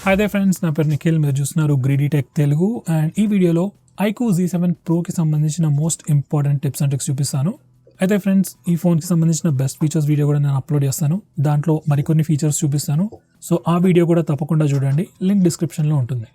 Hi there friends, నా పేరు నిఖిల్. మీరు చూస్తున్నారు Greedytech తెలుగు అండ్ ఈ వీడియోలో iQOO Z7 Pro కి సంబంధించిన most important tips and tricks చూపిస్తాను. అయితే ఫ్రెండ్స్, ఈ ఫోన్కి సంబంధించిన బెస్ట్ ఫీచర్స్ వీడియో కూడా నేను అప్లోడ్ చేస్తాను. దాంట్లో మరికొన్ని ఫీచర్స్ చూపిస్తాను. సో ఆ వీడియో కూడా తప్పకుండా చూడండి, లింక్ డిస్క్రిప్షన్లో ఉంటుంది.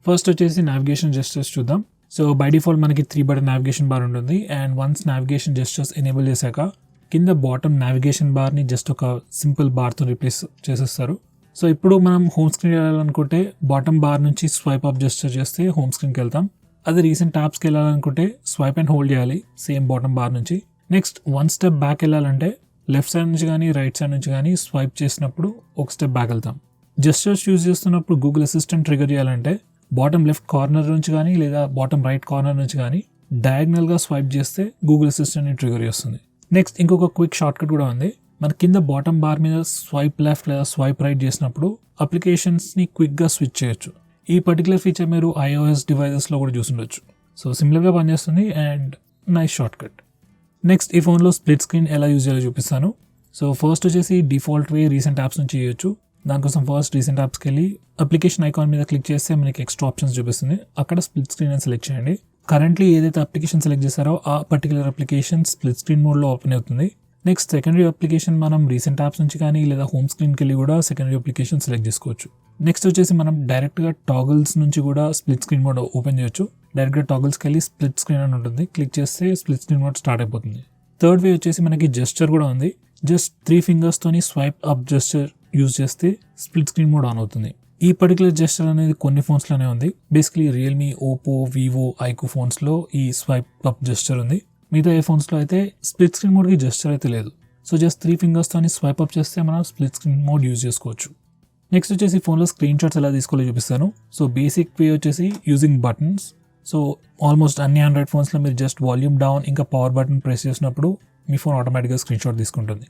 ఫస్ట్ వచ్చేసి నావిగేషన్ జెస్చర్స్ చూద్దాం. సో బై డిఫాల్ట్ మనకి 3 బటన్ నావిగేషన్ బార్ ఉంటుంది and once navigation gestures enable చేశాక కింద బాటమ్ నావిగేషన్ బార్ని జస్ట్ ఒక సింపుల్ బార్తో రీప్లేస్ చేసేస్తారు. సో ఇప్పుడు మనం హోమ్ స్క్రీన్ వెళ్ళాలనుకుంటే బాటమ్ బార్ నుంచి స్వైప్ అప్ జెస్చర్ చేస్తే హోమ్ స్క్రీన్కి వెళ్తాం. అదే రీసెంట్ ట్యాబ్స్కి వెళ్ళాలనుకుంటే స్వైప్ అండ్ హోల్డ్ చేయాలి సేమ్ బాటమ్ బార్ నుంచి. నెక్స్ట్ వన్ స్టెప్ బ్యాక్ వెళ్ళాలంటే లెఫ్ట్ సైడ్ నుంచి కానీ రైట్ సైడ్ నుంచి కానీ స్వైప్ చేసినప్పుడు ఒక స్టెప్ బ్యాక్ వెళ్తాం. జెస్చర్స్ యూజ్ చేస్తున్నప్పుడు గూగుల్ అసిస్టెంట్ ట్రిగర్ చేయాలంటే బాటమ్ లెఫ్ట్ కార్నర్ నుంచి కానీ లేదా బాటమ్ రైట్ కార్నర్ నుంచి కానీ డయాగ్నల్గా స్వైప్ చేస్తే గూగుల్ అసిస్టెంట్ని ట్రిగర్ చేస్తుంది. నెక్స్ట్ ఇంకొక క్విక్ షార్ట్ కట్ కూడా ఉంది. మన కింద బాటమ్ బార్ మీద స్వైప్ లెఫ్ట్ లేదా స్వైప్ రైట్ చేసినప్పుడు అప్లికేషన్స్ని క్విక్గా స్విచ్ చేయొచ్చు. ఈ పర్టికులర్ ఫీచర్ మీరు iOS డివైజెస్లో కూడా చూసుండొచ్చు. సో సింపుల్గా పనిచేస్తుంది and nice short cut. Next ఈ ఫోన్లో స్ప్లిట్ స్క్రీన్ ఎలా యూజ్ చేయాలో చూపిస్తాను. సో ఫస్ట్ వచ్చేసి డిఫాల్ట్ వే రీసెంట్ యాప్స్ నుంచి చేయొచ్చు. దానికోసం ఫస్ట్ రీసెంట్ యాప్స్కి వెళ్ళి అప్లికేషన్ ఐకాన్ మీద క్లిక్ చేస్తే మనకి ఎక్స్ట్రా ఆప్షన్స్ చూపిస్తుంది. అక్కడ స్ప్లిట్ స్క్రీన్ అని సెలెక్ట్ చేయండి. కరెంట్లీ ఏదైతే అప్లికేషన్ సెలెక్ట్ చేస్తారో ఆ పర్టికులర్ అప్లికేషన్ స్ప్లిట్ స్క్రీన్ మోడ్లో ఓపెన్ అవుతుంది. నెక్స్ట్ సెకండరీ అప్లికేషన్ మనం రీసెంట్ యాప్స్ నుంచి కానీ లేదా హోమ్ స్క్రీన్కి వెళ్ళి కూడా సెకండరీ అప్లికేషన్ సెలెక్ట్ చేసుకోవచ్చు. నెక్స్ట్ వచ్చేసి మనం డైరెక్ట్గా టాగిల్స్ నుంచి కూడా స్ప్లిట్ స్క్రీన్ మోడ్ ఓపెన్ చేయొచ్చు. డైరెక్ట్గా టాగిల్స్కి వెళ్ళి స్ప్లిట్ స్క్రీన్ అని ఉంటుంది, క్లిక్ చేస్తే స్ప్లిట్ స్క్రీన్ మోడ్ స్టార్ట్ అయిపోతుంది. థర్డ్ వే వచ్చేసి మనకి జెస్చర్ కూడా ఉంది. జస్ట్ 3 ఫింగర్స్తోని స్వైప్ అప్ జెస్చర్ యూజ్ చేస్తే స్ప్లిట్ స్క్రీన్ మోడ్ ఆన్ అవుతుంది. ఈ పర్టికులర్ జెస్చర్ అనేది కొన్ని ఫోన్స్లోనే ఉంది. Basically Realme, Oppo, Vivo, iQOO ఫోన్స్లో ఈ స్వైప్ అప్ జెస్చర్ ఉంది. మిగతా ఏ ఫోన్స్లో అయితే స్ప్లిట్ స్క్రీన్ మోడ్కి జెస్చర్ అయితే లేదు. సో జస్ట్ 3 ఫింగర్స్తో స్వైప్ అప్ చేస్తే మనం స్ప్లిట్ స్క్రీన్ మోడ్ యూజ్ చేసుకోవచ్చు. నెక్స్ట్ వచ్చేసి ఫోన్లో స్క్రీన్ షాట్స్ ఎలా తీసుకోవాలో చూపిస్తాను. సో బేసిక్ వే వచ్చేసి యూజింగ్ బటన్స్. సో ఆల్మోస్ట్ అన్ని ఆండ్రాయిడ్ ఫోన్స్లో మీరు జస్ట్ వాల్యూమ్ డౌన్ ఇంకా పవర్ బటన్ ప్రెస్ చేసినప్పుడు మీ ఫోన్ ఆటోమేటిక్గా స్క్రీన్ షాట్ తీసుకుంటుంది.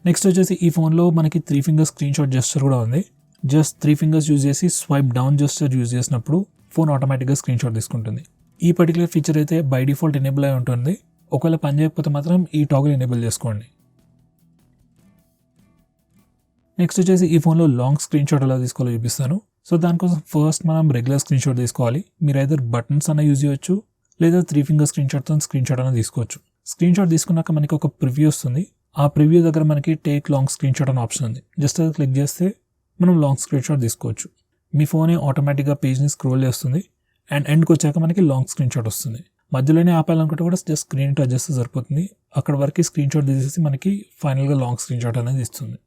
నెక్స్ట్ వచ్చేసి ఈ ఫోన్లో మనకి 3 ఫింగర్స్ స్క్రీన్ షాట్ జెస్చర్ కూడా ఉంది. జస్ట్ 3 ఫింగర్స్ యూజ్ చేసి స్వైప్ డౌన్ జెస్చర్ యూజ్ చేసినప్పుడు ఫోన్ ఆటోమేటిక్గా స్క్రీన్ షాట్ తీసుకుంటుంది. ఈ పర్టికులర్ ఫీచర్ అయితే బై డిఫాల్ట్ ఎనేబుల్ అయి ఉంటుంది. ఒకవేళ పని చేయకపోతే మాత్రం ఈ టాగుల్ ఎనేబుల్ చేసుకోండి. నెక్స్ట్ వచ్చేసి ఈ ఫోన్లో లాంగ్ స్క్రీన్ షాట్ ఎలా తీసుకోవాలో చూపిస్తాను. సో దానికోసం ఫస్ట్ మనం రెగ్యులర్ స్క్రీన్ షాట్ తీసుకోవాలి. మీరు ఐదర్ బటన్స్ అన్న యూజ్ చేయొచ్చు లేదా 3 ఫింగర్ స్క్రీన్ షాట్తో స్క్రీన్ షాట్ అన్న తీసుకోవచ్చు. స్క్రీన్ షాట్ తీసుకున్నాక మనకి ఒక ప్రివ్యూ వస్తుంది. ఆ ప్రివ్యూ దగ్గర మనకి టేక్ లాంగ్ స్క్రీన్ షాట్ అనే ఆప్షన్ ఉంది. జస్ట్ అది క్లిక్ చేస్తే మనం లాంగ్ స్క్రీన్ షాట్ తీసుకోవచ్చు. మీ ఫోనే ఆటోమేటిక్గా పేజ్ని స్క్రోల్ చేస్తుంది అండ్ ఎండ్కి వచ్చాక మనకి లాంగ్ స్క్రీన్ షాట్ వస్తుంది. మధ్యలోనే ఆపాలనుకుంటే కూడా జస్ట్ స్క్రీన్ టు అడ్జస్ట్ సరిపోతుంది. అక్కడ వరకు స్క్రీన్ షాట్ తీసేసి మనకి ఫైనల్గా లాంగ్ స్క్రీన్ షాట్ అనేది ఇస్తుంది.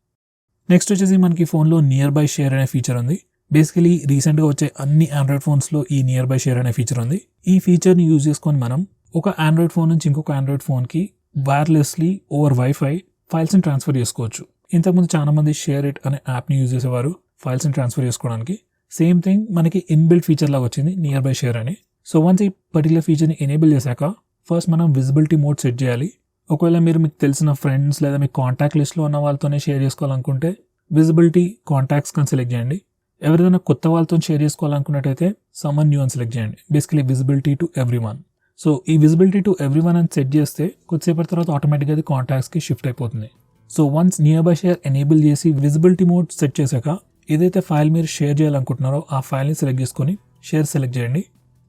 నెక్స్ట్ వచ్చేసి మనకి ఫోన్లో నియర్ బై షేర్ అనే ఫీచర్ ఉంది. బేసికలీ రీసెంట్గా వచ్చే అన్ని ఆండ్రాయిడ్ ఫోన్స్లో ఈ నియర్ బై షేర్ అనే ఫీచర్ ఉంది. ఈ ఫీచర్ని యూజ్ చేసుకొని మనం ఒక ఆండ్రాయిడ్ ఫోన్ నుంచి ఇంకొక ఆండ్రాయిడ్ ఫోన్కి వైర్లెస్లీ ఓవర్ వైఫై ఫైల్స్ని ట్రాన్స్ఫర్ చేసుకోవచ్చు. ఇంతకుముందు చాలా మంది షేర్ ఇట్ అనే యాప్ని యూజ్ చేసేవారు ఫైల్స్ని ట్రాన్స్ఫర్ చేసుకోవడానికి. సేమ్ థింగ్ మనకి ఇన్బిల్ట్ ఫీచర్ లాగా వచ్చింది నియర్ బై షేర్ అని. సో వన్స్ ఈ పర్టికులర్ ఫీచర్ని ఎనేబుల్ చేశాక ఫస్ట్ మనం విజిబిలిటీ మోడ్ సెట్ చేయాలి. ఒకవేళ మీకు తెలిసిన ఫ్రెండ్స్ లేదా మీ కాంటాక్ట్ లిస్ట్లో ఉన్న వాళ్ళతోనే షేర్ చేసుకోవాలనుకుంటే విజిబిలిటీ కాంటాక్ట్స్ కానీ సెలెక్ట్ చేయండి. ఎవరిదైనా కొత్త వాళ్ళతో షేర్ చేసుకోవాలనుకున్నట్టయితే సమ్మన్ న్యూ అని సెలెక్ట్ చేయండి. Basically visibility to everyone. So ఈ విజిబిలిటీ టు ఎవ్రీవన్ అని సెట్ చేస్తే కొద్దిసేపటి తర్వాత ఆటోమేటిక్గా అది కాంటాక్ట్స్కి షిఫ్ట్ అయిపోతుంది. So once near by share enable చేసి విజిబిలిటీ మోడ్ సెట్ చేశాక ఏదైతే ఫైల్ మీరు షేర్ చేయాలనుకుంటున్నారో ఆ ఫైల్ని సెలెక్ట్ చేసుకొని షేర్ సెలెక్ట్ చేయండి.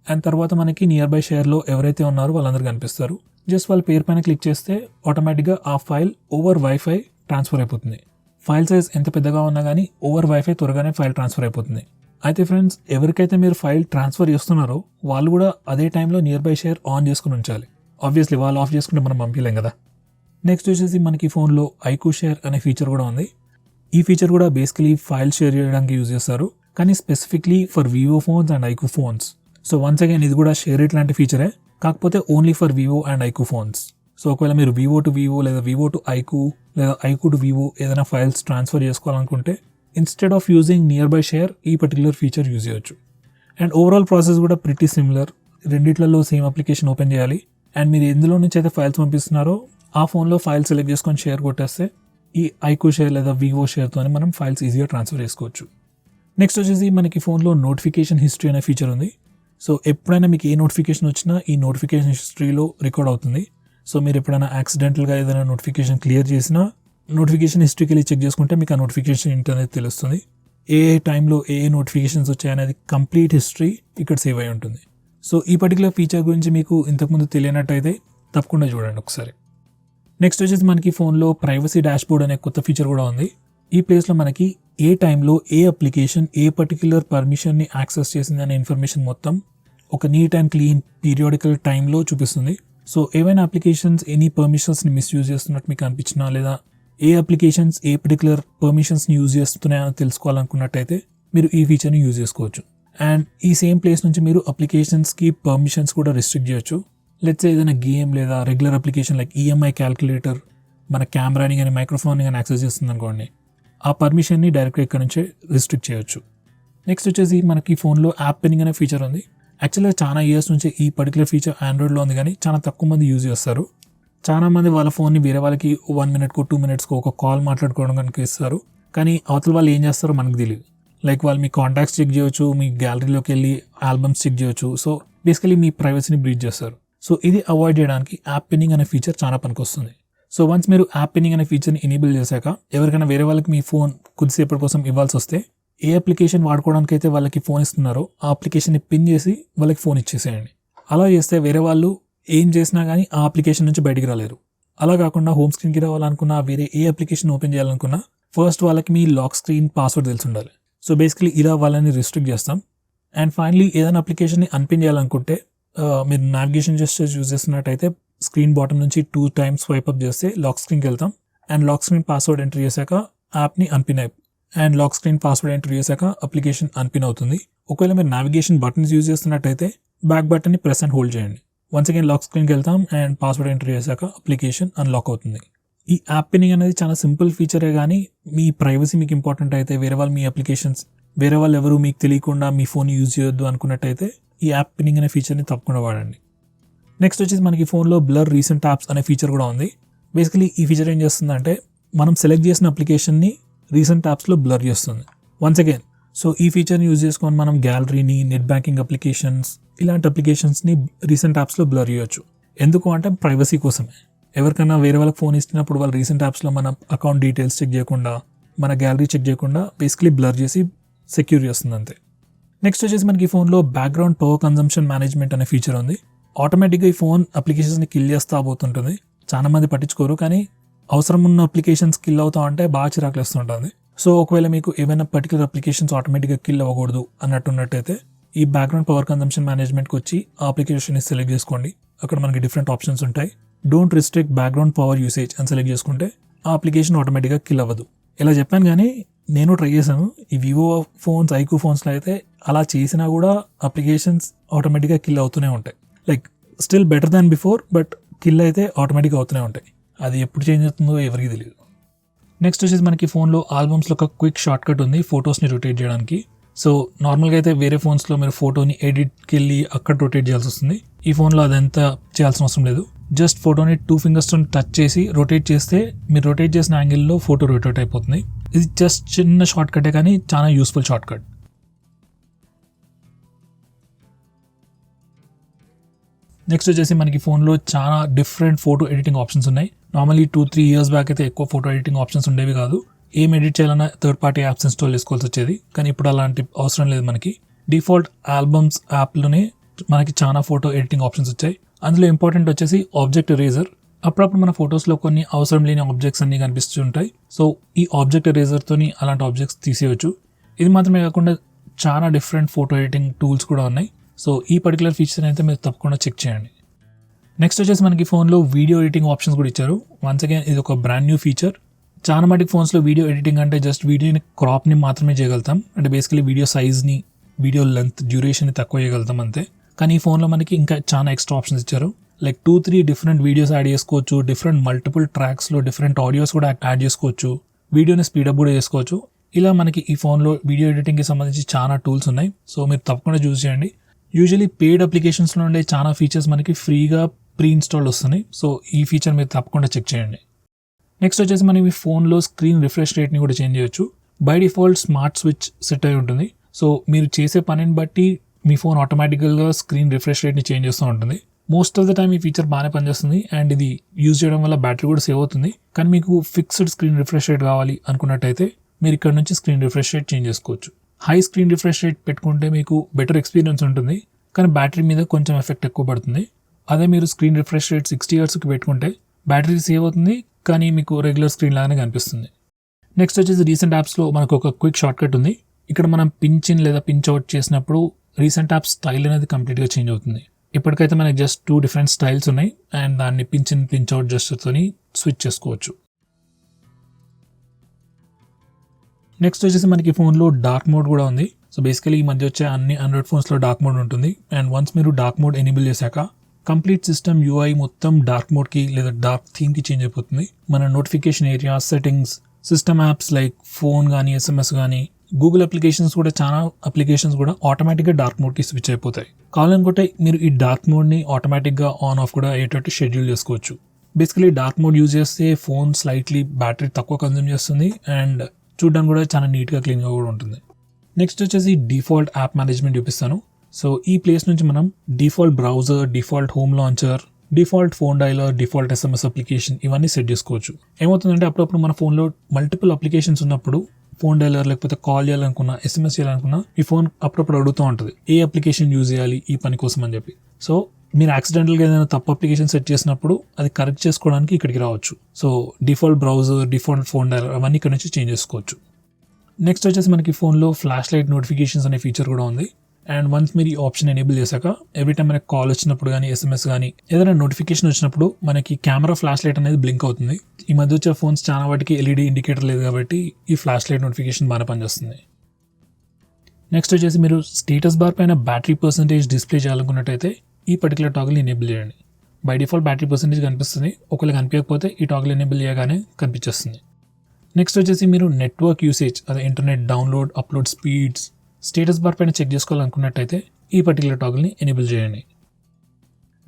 అండ్ తర్వాత మనకి నియర్ బై షేర్లో ఎవరైతే ఉన్నారో వాళ్ళందరూ కనిపిస్తారు. జస్ట్ వాళ్ళ పేరు పైన క్లిక్ చేస్తే ఆటోమేటిక్గా ఆ ఫైల్ ఓవర్ వైఫై ట్రాన్స్ఫర్ అయిపోతుంది. ఫైల్ సైజ్ ఎంత పెద్దగా ఉన్నా కానీ ఓవర్ వైఫై త్వరగానే ఫైల్ ట్రాన్స్ఫర్ అయిపోతుంది. అయితే ఫ్రెండ్స్, ఎవరికైతే మీరు ఫైల్ ట్రాన్స్ఫర్ చేస్తున్నారో వాళ్ళు కూడా అదే టైంలో నియర్ బై షేర్ ఆన్ చేసుకుని ఉంచాలి. ఆబ్వియస్లీ వాళ్ళు ఆఫ్ చేసుకుంటే మనం పంపించలేం కదా. నెక్స్ట్ వచ్చేసి మనకి ఫోన్లో iQOO షేర్ అనే ఫీచర్ కూడా ఉంది. ఈ ఫీచర్ కూడా బేసికలీ ఫైల్ షేర్ చేయడానికి యూజ్ చేస్తారు, కానీ specifically for Vivo phones and iQOO phones. So once again ఇది కూడా షేర్ ఇట్ లాంటి ఫీచరే, కాకపోతే only for Vivo and iQOO phones. So ఒకవేళ మీరు వివో టు వివో లేదా వివో టు iQOO లేదా iQOO టు వివో ఏదైనా ఫైల్స్ ట్రాన్స్ఫర్ చేసుకోవాలనుకుంటే instead of using near by share ఈ పర్టికులర్ ఫీచర్ యూజ్ చేయొచ్చు. అండ్ ఓవరాల్ ప్రాసెస్ కూడా pretty similar. రెండిట్లలో same application open చేయాలి అండ్ మీరు ఎందులో నుంచి అయితే ఫైల్స్ పంపిస్తున్నారో ఆ ఫోన్లో ఫైల్ సెలెక్ట్ చేసుకొని షేర్ కొట్టేస్తే ఈ iQOO షేర్ లేదా వివో షేర్తోనే మనం ఫైల్స్ ఈజీగా ట్రాన్స్ఫర్ చేసుకోవచ్చు. నెక్స్ట్ వచ్చేసి మనకి ఫోన్లో నోటిఫికేషన్ హిస్టరీ అనే ఫీచర్ ఉంది. సో ఎప్పుడైనా మీకు ఏ నోటిఫికేషన్ వచ్చినా ఈ నోటిఫికేషన్ హిస్టరీలో రికార్డ్ అవుతుంది. సో మీరు ఎప్పుడైనా యాక్సిడెంటల్గా ఏదైనా నోటిఫికేషన్ క్లియర్ చేసినా నోటిఫికేషన్ హిస్టరీకి వెళ్ళి చెక్ చేసుకుంటే మీకు ఆ నోటిఫికేషన్ ఏంటనేది తెలుస్తుంది. ఏ టైంలో ఏ నోటిఫికేషన్స్ వచ్చాయనేది కంప్లీట్ హిస్టరీ ఇక్కడ సేవ్ అయి ఉంటుంది. సో ఈ పర్టికులర్ ఫీచర్ గురించి మీకు ఇంతకుముందు తెలియనట్టయితే తప్పకుండా చూడండి ఒకసారి. నెక్స్ట్ వచ్చేసి మనకి ఫోన్లో ప్రైవసీ డాష్బోర్డ్ అనే కొత్త ఫీచర్ కూడా ఉంది. ఈ ప్లేస్లో మనకి ఏ టైంలో ఏ అప్లికేషన్ ఏ పర్టికులర్ పర్మిషన్ని యాక్సెస్ చేసింది అనే ఇన్ఫర్మేషన్ మొత్తం ఒక నీట్ అండ్ క్లీన్ పీరియాడికల్ టైంలో చూపిస్తుంది. సో ఏవైనా అప్లికేషన్స్ ఎనీ పర్మిషన్స్ని మిస్యూజ్ చేస్తున్నట్టు మీకు అనిపించినా, లేదా ఏ అప్లికేషన్స్ ఏ పర్టికులర్ పర్మిషన్స్ని యూజ్ చేస్తున్నాయో తెలుసుకోవాలనుకున్నట్టయితే మీరు ఈ ఫీచర్ని యూజ్ చేసుకోవచ్చు. అండ్ ఈ సేమ్ ప్లేస్ నుంచి మీరు అప్లికేషన్స్కి పర్మిషన్స్ కూడా రిస్ట్రిక్ట్ చేయొచ్చు. లెట్స్ ఏదైనా గేమ్ లేదా regular application like EMI calculator మన కెమెరాని కానీ మైక్రోఫోన్ని కానీ యాక్సెస్ చేస్తుంది అనుకోండి, ఆ పర్మిషన్ని డైరెక్ట్గా ఇక్కడ నుంచే రిస్ట్రిక్ట్ చేయొచ్చు. నెక్స్ట్ వచ్చేసి మనకి ఫోన్లో యాప్ పిన్నింగ్ అనే ఫీచర్ ఉంది. యాక్చువల్గా చాలా ఇయర్స్ నుంచి ఈ పర్టికులర్ ఫీచర్ ఆండ్రాయిడ్లో ఉంది, కానీ చాలా తక్కువ మంది యూజ్ చేస్తారు. చాలా మంది వాళ్ళ ఫోన్ని వేరే వాళ్ళకి 1 minute 2 minutes ఒక కాల్ మాట్లాడుకోవడం కనుక ఇస్తారు, కానీ అవతల వాళ్ళు ఏం చేస్తారో మనకు తెలియదు. లైక్ వాళ్ళు మీ కాంటాక్ట్స్ చెక్ చేయొచ్చు, మీ గ్యాలరీలోకి వెళ్ళి ఆల్బమ్స్ చెక్ చేయొచ్చు. సో బేసికలీ మీ ప్రైవసీని బ్రీచ్ చేస్తారు. సో ఇది అవాయిడ్ చేయడానికి యాప్ పిన్నింగ్ అనే ఫీచర్ చాలా పనికొస్తుంది. సో వన్స్ మీరు యాప్ పిన్నింగ్ అనే ఫీచర్ని ఎనేబుల్ చేశాక ఎవరికైనా వేరే వాళ్ళకి మీ ఫోన్ కొద్దిసేపటి కోసం ఇవ్వాల్సి వస్తే ఏ అప్లికేషన్ వాడుకోవడానికి అయితే వాళ్ళకి ఫోన్ ఇస్తున్నారో ఆ అప్లికేషన్ని పిన్ చేసి వాళ్ళకి ఫోన్ ఇచ్చేసేయండి. అలా చేస్తే వేరే వాళ్ళు ఏం చేసినా కానీ ఆ అప్లికేషన్ నుంచి బయటికి రాలేరు. అలా కాకుండా హోమ్ స్క్రీన్కి రావాలనుకున్నా, వేరే ఏ అప్లికేషన్ ఓపెన్ చేయాలనుకున్నా ఫస్ట్ వాళ్ళకి మీ లాక్ స్క్రీన్ పాస్వర్డ్ తెలిసి ఉండాలి. సో బేసికలీ ఇలా వాళ్ళని రిస్ట్రిక్ట్ చేస్తాం. అండ్ ఫైనలీ ఏదైనా అప్లికేషన్ని అన్పిన్ చేయాలనుకుంటే మీరు నావిగేషన్ జెస్చర్స్ యూజ్ చేస్తున్నట్టయితే స్క్రీన్ బాటమ్ నుంచి 2 times స్వైప్ అప్ చేస్తే లాక్ స్క్రీన్కి వెళ్తాం. And lock screen password enter చేశాక యాప్ని unpin and lock screen password enter చేశాక అప్లికేషన్ అన్పిన్ అవుతుంది. ఒకవేళ మీరు నావిగేషన్ బటన్స్ యూజ్ చేస్తున్నట్టయితే బ్యాక్ బటన్ని ప్రెస్ అండ్ హోల్డ్ చేయండి. వన్స్ అగైన్ లాక్ స్క్రీన్కి వెళ్తాం అండ్ పాస్వర్డ్ ఎంటర్ చేశాక అప్లికేషన్ అన్లాక్ అవుతుంది. ఈ యాప్ పిన్నింగ్ అనేది చాలా సింపుల్ ఫీచరే, కానీ మీ ప్రైవసీ మీకు ఇంపార్టెంట్ అయితే వేరే వాళ్ళు మీ అప్లికేషన్స్ వేరే వాళ్ళు ఎవరు మీకు తెలియకుండా మీ ఫోన్ యూజ్ చేయొద్దు అనుకున్నట్టయితే ఈ యాప్ పిన్నింగ్ అనే ఫీచర్ని తప్పకుండా వాడండి. నెక్స్ట్ వచ్చేసి మనకి ఫోన్లో బ్లర్ రీసెంట్ యాప్స్ అనే ఫీచర్ కూడా ఉంది. బేసికలీ ఈ ఫీచర్ ఏం చేస్తుందంటే మనం సెలెక్ట్ చేసిన అప్లికేషన్ని రీసెంట్ యాప్స్లో బ్లర్ చేస్తుంది. వన్స్ అగైన్ సో ఈ ఫీచర్ని యూజ్ చేసుకొని మనం గ్యాలరీని, నెట్ బ్యాంకింగ్ అప్లికేషన్స్ ఇలాంటి అప్లికేషన్స్ని రీసెంట్ యాప్స్లో బ్లర్ చేయొచ్చు. ఎందుకు అంటే ప్రైవసీ కోసమే. ఎవరికైనా వేరే వాళ్ళకి ఫోన్ ఇస్తున్నప్పుడు వాళ్ళు రీసెంట్ యాప్స్లో మన అకౌంట్ డీటెయిల్స్ చెక్ చేయకుండా, మన గ్యాలరీ చెక్ చేయకుండా బేసికలీ బ్లర్ చేసి సెక్యూర్ చేస్తుంది అంతే. నెక్స్ట్ వచ్చేసి మనకి ఫోన్లో బ్యాక్గ్రౌండ్ పవర్ కన్జంప్షన్ మేనేజ్మెంట్ అనే ఫీచర్ ఉంది. ఆటోమేటిక్గా ఈ ఫోన్ అప్లికేషన్స్ని కిల్ చేస్తూ పోతుంటుంది. చాలా మంది పట్టించుకోరు, కానీ అవసరం ఉన్న అప్లికేషన్స్ కిల్ అవుతా ఉంటే బాగా చిరాకులు వస్తుంటుంది. సో ఒకవేళ మీకు ఏమైనా పర్టికులర్ అప్లికేషన్స్ ఆటోమేటిక్గా కిల్ అవ్వకూడదు అన్నట్టున్నట్టయితే ఈ బ్యాక్గ్రౌండ్ పవర్ కన్జంప్షన్ మేనేజ్మెంట్కి వచ్చి ఆ అప్లికేషన్ని సెలెక్ట్ చేసుకోండి. అక్కడ మనకి డిఫరెంట్ ఆప్షన్స్ ఉంటాయి. Don't restrict background power usage అని సెలెక్ట్ చేసుకుంటే ఆ అప్లికేషన్ ఆటోమేటిక్గా కిల్ అవ్వదు. ఇలా చెప్పాను, కానీ నేను ట్రై చేశాను. ఈ వివో ఫోన్స్, iQOO ఫోన్స్లో అయితే అలా చేసినా కూడా అప్లికేషన్స్ ఆటోమేటిక్గా కిల్ అవుతూనే ఉంటాయి. Like still better than before, but kill అయితే ఆటోమేటిక్గా అవుతూనే ఉంటాయి. అది ఎప్పుడు చేంజ్ అవుతుందో ఎవరికి తెలియదు. నెక్స్ట్ వచ్చేసి మనకి ఫోన్లో ఆల్బమ్స్లో ఒక క్విక్ షార్ట్ కట్ ఉంది ఫొటోస్ని రొటేట్ చేయడానికి. సో నార్మల్గా అయితే వేరే ఫోన్స్లో మీరు ఫోటోని ఎడిట్కి వెళ్ళి అక్కడ రొటేట్ చేయాల్సి వస్తుంది. ఈ ఫోన్లో అదంతా చేయాల్సిన అవసరం లేదు. జస్ట్ ఫోటోని 2 fingers టచ్ చేసి రొటేట్ చేస్తే మీరు రొటేట్ చేసిన యాంగిల్లో ఫోటో రొటేట్ అయిపోతుంది. ఇది జస్ట్ చిన్న షార్ట్ కటే, కానీ చాలా యూస్ఫుల్ షార్ట్ కట్. నెక్స్ట్ వచ్చేసి మనకి ఫోన్లో చాలా డిఫరెంట్ ఫోటో ఎడిటింగ్ ఆప్షన్స్ ఉన్నాయి. నార్మల్లీ 2-3 years బ్యాక్ అయితే ఎక్కువ ఫోటో ఎడిటింగ్ ఆప్షన్స్ ఉండేవి కాదు. ఏం ఎడిట్ చేయాలన్నా థర్డ్ పార్టీ యాప్స్ ఇన్స్టాల్ చేసుకోవాల్సి వచ్చేది, కానీ ఇప్పుడు అలాంటి అవసరం లేదు. మనకి డిఫాల్ట్ ఆల్బమ్స్ యాప్లోనే మనకి చాలా ఫోటో ఎడిటింగ్ ఆప్షన్స్ వచ్చాయి. అందులో ఇంపార్టెంట్ వచ్చేసి ఆబ్జెక్ట్ ఎరేజర్. అప్పుడప్పుడు మన ఫొటోస్లో కొన్ని అవసరం లేని ఆబ్జెక్ట్స్ అన్ని కనిపిస్తుంటాయి. సో ఈ ఆబ్జెక్ట్ ఎరేజర్తోని అలాంటి ఆబ్జెక్ట్స్ తీసేయచ్చు. ఇది మాత్రమే కాకుండా చాలా డిఫరెంట్ ఫోటో ఎడిటింగ్ టూల్స్ కూడా ఉన్నాయి. సో ఈ పర్టికులర్ ఫీచర్ అయితే మీరు తప్పకుండా చెక్ చేయండి. నెక్స్ట్ వచ్చేసి మనకి ఫోన్లో వీడియో ఎడిటింగ్ ఆప్షన్స్ కూడా ఇచ్చారు. వన్స్ అగైన్ ఇది ఒక బ్రాండ్ న్యూ ఫీచర్. చాలా మటుకు ఫోన్స్లో వీడియో ఎడిటింగ్ అంటే జస్ట్ వీడియోని క్రాప్ని మాత్రమే చేయగలుగుతాం. అంటే బేసికలీ వీడియో సైజ్ని, వీడియో లెంత్, డ్యూరేషన్ని తక్కువ చేయగలుగుతాం అంతే. కానీ ఈ ఫోన్లో మనకి ఇంకా చాలా ఎక్స్ట్రా ఆప్షన్స్ ఇచ్చారు. లైక్ 2-3 డిఫరెంట్ వీడియోస్ యాడ్ చేసుకోవచ్చు, డిఫరెంట్ మల్టిపుల్ ట్రాక్స్లో డిఫరెంట్ ఆడియోస్ కూడా యాడ్ చేసుకోవచ్చు, వీడియోని స్పీడప్ కూడా చేసుకోవచ్చు. ఇలా మనకి ఈ ఫోన్లో వీడియో ఎడిటింగ్కి సంబంధించి చాలా టూల్స్ ఉన్నాయి. సో మీరు తప్పకుండా చూస్ చేయండి. యూజువలీ పెయిడ్ అప్లికేషన్స్లో ఉండే చాలా ఫీచర్స్ మనకి ఫ్రీగా ప్రీ ఇన్స్టాల్డ్ వస్తున్నాయి. సో ఈ ఫీచర్ మీరు తప్పకుండా చెక్ చేయండి. నెక్స్ట్ వచ్చేసి మనం ఈ ఫోన్లో స్క్రీన్ రిఫ్రెష్ రేట్ని కూడా చేంజ్ చేయొచ్చు. By default smart switch set అయి ఉంటుంది. సో మీరు చేసే పనిని బట్టి మీ ఫోన్ ఆటోమేటికల్గా స్క్రీన్ రిఫ్రెష్ రేట్ని చేంజ్ చేస్తూ ఉంటుంది. మోస్ట్ ఆఫ్ ద టైమ్ ఈ ఫీచర్ బాగానే పనిచేస్తుంది అండ్ ఇది యూజ్ చేయడం వల్ల బ్యాటరీ కూడా సేవ్ అవుతుంది. కానీ మీకు ఫిక్స్డ్ స్క్రీన్ రిఫ్రెష్ రేట్ కావాలి అనుకున్నట్టయితే మీరు ఇక్కడ నుంచి స్క్రీన్ రిఫ్రెష్ రేట్ చేంజ్ చేసుకోవచ్చు. హై స్క్రీన్ రిఫ్రెష్ రేట్ పెట్టుకుంటే మీకు బెటర్ ఎక్స్పీరియన్స్ ఉంటుంది, కానీ బ్యాటరీ మీద కొంచెం ఎఫెక్ట్ ఎక్కువ పడుతుంది. అదే మీరు స్క్రీన్ రిఫ్రెష్ రేట్ 60 Hzకి పెట్టుకుంటే బ్యాటరీ సేవ్ అవుతుంది, కానీ మీకు రెగ్యులర్ స్క్రీన్ లాగానే కనిపిస్తుంది. నెక్స్ట్ వచ్చేసి రీసెంట్ యాప్స్లో మనకు ఒక క్విక్ షార్ట్ కట్ ఉంది. ఇక్కడ మనం పించ్ ఇన్ లేదా పించ్ అవుట్ చేసినప్పుడు రీసెంట్ యాప్ స్టైల్ అనేది కంప్లీట్గా చేంజ్ అవుతుంది. ఇప్పటికైతే మనకి జస్ట్ 2 డిఫరెంట్ స్టైల్స్ ఉన్నాయి అండ్ దాన్ని పించ్ ఇన్ పించ్ అవుట్ జస్ట్తోని స్విచ్ చేసుకోవచ్చు. నెక్స్ట్ వచ్చేసి మనకి ఫోన్లో డార్క్ మోడ్ కూడా ఉంది. సో బేసికలీ ఈ మధ్య వచ్చే అన్ని ఆండ్రాయిడ్ ఫోన్స్లో డార్క్ మోడ్ ఉంటుంది. అండ్ వన్స్ మీరు డార్క్ మోడ్ ఎనేబుల్ చేశాక కంప్లీట్ సిస్టమ్ UI మొత్తం డార్క్ మోడ్కి లేదా డార్క్ థీమ్కి చేంజ్ అయిపోతుంది. మన notification area, settings, system apps like phone కానీ SMS కానీ గూగుల్ అప్లికేషన్స్ కూడా చాలా అప్లికేషన్స్ కూడా ఆటోమేటిక్గా డార్క్ మోడ్కి స్విచ్ అయిపోతాయి. కావాలనుకుంటే మీరు ఈ డార్క్ మోడ్ని ఆటోమేటిక్గా ఆన్ ఆఫ్ కూడా అయ్యేటట్టు షెడ్యూల్ చేసుకోవచ్చు. బేసికలీ డార్క్ మోడ్ యూజ్ చేస్తే ఫోన్ స్లైట్లీ బ్యాటరీ తక్కువ కన్జ్యూమ్ చేస్తుంది అండ్ చూడడానికి కూడా చాలా నీట్గా క్లీన్గా కూడా ఉంటుంది. నెక్స్ట్ వచ్చేసి డిఫాల్ట్ యాప్ మేనేజ్మెంట్ చూపిస్తాను. సో ఈ ప్లేస్ నుంచి మనం default browser, default home launcher, default phone dialler, default SMS application ఇవన్నీ సెట్ చేసుకోవచ్చు. ఏమవుతుందంటే అప్పుడప్పుడు మన ఫోన్లో మల్టిపుల్ అప్లికేషన్స్ ఉన్నప్పుడు ఫోన్ డైలర్ లేకపోతే కాల్ చేయాలనుకున్నా, SMS చేయాలనుకున్నా ఈ ఫోన్ అప్పుడప్పుడు అడుగుతూ ఉంటుంది ఏ అప్లికేషన్ యూజ్ చేయాలి ఈ పని కోసం అని చెప్పి. సో మీరు యాక్సిడెంటల్గా ఏదైనా తప్పు అప్లికేషన్ సెట్ చేసినప్పుడు అది కరెక్ట్ చేసుకోవడానికి ఇక్కడికి రావచ్చు. So default browser, default phone dialler అవన్నీ ఇక్కడ నుంచి చేంజ్ చేసుకోవచ్చు. నెక్స్ట్ వచ్చేసి మనకి ఫోన్లో ఫ్లాష్ లైట్ నోటిఫికేషన్స్ అనే ఫీచర్ కూడా ఉంది. అండ్ వన్స్ మీరు ఈ ఆప్షన్ ఎనేబుల్ చేశాక ఎవ్రీ టైం మనకి కాల్ వచ్చినప్పుడు కానీ, SMS కానీ ఏదైనా నోటిఫికేషన్ వచ్చినప్పుడు మనకి కెమెరా ఫ్లాష్ లైట్ అనేది బ్లింక్ అవుతుంది. ఈ మధ్య వచ్చే ఫోన్స్ చాలా వాటికి LED ఇండికేటర్ లేదు కాబట్టి ఈ ఫ్లాష్ లైట్ నోటిఫికేషన్ బాగా పనిచేస్తుంది. నెక్స్ట్ వచ్చేసి మీరు స్టేటస్ బార్ పైన బ్యాటరీ పర్సెంటేజ్ డిస్ప్లే చేయాలనుకున్నట్టయితే ఈ పర్టికులర్ టాగిల్ ఎనేబుల్ చేయండి. బై డిఫాల్ట్ బ్యాటరీ పర్సెంటేజ్ కనిపిస్తుంది, ఒకవేళ కనిపించకపోతే ఈ టాగిల్ ఎనేబుల్ చేయగానే కనిపించేస్తుంది. నెక్స్ట్ వచ్చేసి మీరు నెట్వర్క్ యూసేజ్, అదే internet download, upload speeds status bar పైన చెక్ చేసుకోవాలనుకున్నట్టయితే ఈ పర్టికులర్ టాగిల్ని ఎనేబుల్ చేయండి.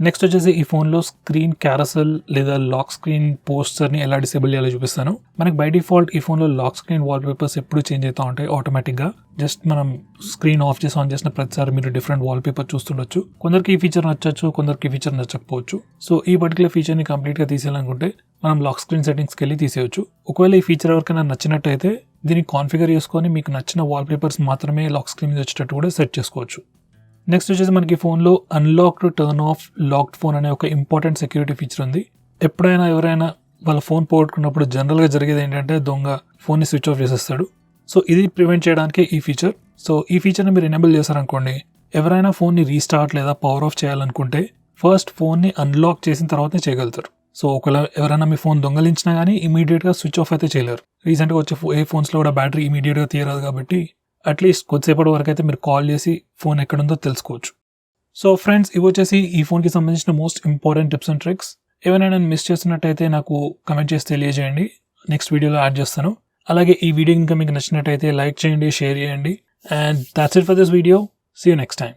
నెక్స్ట్ వచ్చేసి ఈ ఫోన్లో స్క్రీన్ క్యారసెల్ లేదా లాక్ స్క్రీన్ పోస్టర్ని ఎలా డిసేబుల్ చేయాలో చూపిస్తాను. మనకి బై డిఫాల్ట్ ఈ ఫోన్లో లాక్ స్క్రీన్ వాల్పేపర్స్ ఎప్పుడు చేంజ్ అవుతూ ఉంటాయి ఆటోమేటిక్గా. జస్ట్ మనం స్క్రీన్ ఆఫ్ చేసి ఆన్ చేసిన ప్రతిసారి మీరు డిఫరెంట్ వాల్పేపర్ చూస్తుండొచ్చు. కొందరికి ఈ ఫీచర్ నచ్చచ్చు, కొందరికి ఈ ఫీచర్ నచ్చకపోవచ్చు. సో ఈ పర్టికులర్ ఫీచర్ని కంప్లీట్గా తీసేయాలనుకుంటే మనం లాక్ స్క్రీన్ సెట్టింగ్స్కి వెళ్ళి తీసేయచ్చు. ఒకవేళ ఈ ఫీచర్ ఎవరికైనా నచ్చినట్టయితే దీన్ని కాన్ఫిగర్ చేసుకొని మీకు నచ్చిన వాల్పేపర్స్ మాత్రమే లాక్ స్క్రీన్ మీద వచ్చేటట్టు కూడా సెట్ చేసుకోవచ్చు. నెక్స్ట్ వచ్చేసి మనకి ఫోన్లో unlock to turn off locked phone అనే ఒక ఇంపార్టెంట్ సెక్యూరిటీ ఫీచర్ ఉంది. ఎప్పుడైనా ఎవరైనా వాళ్ళ ఫోన్ పోగొట్టుకున్నప్పుడు జనరల్గా జరిగేది ఏంటంటే దొంగ ఫోన్ని స్విచ్ ఆఫ్ చేసేస్తాడు. సో ఇది ప్రివెంట్ చేయడానికి ఈ ఫీచర్. సో ఈ ఫీచర్ని మీరు ఎనేబుల్ చేశారనుకోండి, ఎవరైనా ఫోన్ని రీస్టార్ట్ లేదా పవర్ ఆఫ్ చేయాలనుకుంటే ఫస్ట్ ఫోన్ని అన్లాక్ చేసిన తర్వాతనే చేయగలుగుతారు. సో ఒకవేళ ఎవరైనా మీ ఫోన్ దొంగలించినా కానీ ఇమీడియట్గా స్విచ్ ఆఫ్ అయితే చేయలేరు. రీసెంట్గా వచ్చే ఏ ఫోన్స్లో కూడా బ్యాటరీ ఇమీడియట్గా తీయరాదు కాబట్టి అట్లీస్ట్ కొద్దిసేపటి వరకు అయితే మీరు కాల్ చేసి ఫోన్ ఎక్కడుందో తెలుసుకోవచ్చు. సో ఫ్రెండ్స్, ఇవి వచ్చేసి ఈ ఫోన్కి సంబంధించిన most important tips and tricks. ఏమైనా నేను మిస్ చేస్తున్నట్టయితే నాకు కమెంట్ చేసి తెలియజేయండి, నెక్స్ట్ వీడియోలో యాడ్ చేస్తాను. అలాగే ఈ వీడియో ఇంకా మీకు నచ్చినట్టయితే లైక్ చేయండి, షేర్ చేయండి. And that's it for this video. See you next time.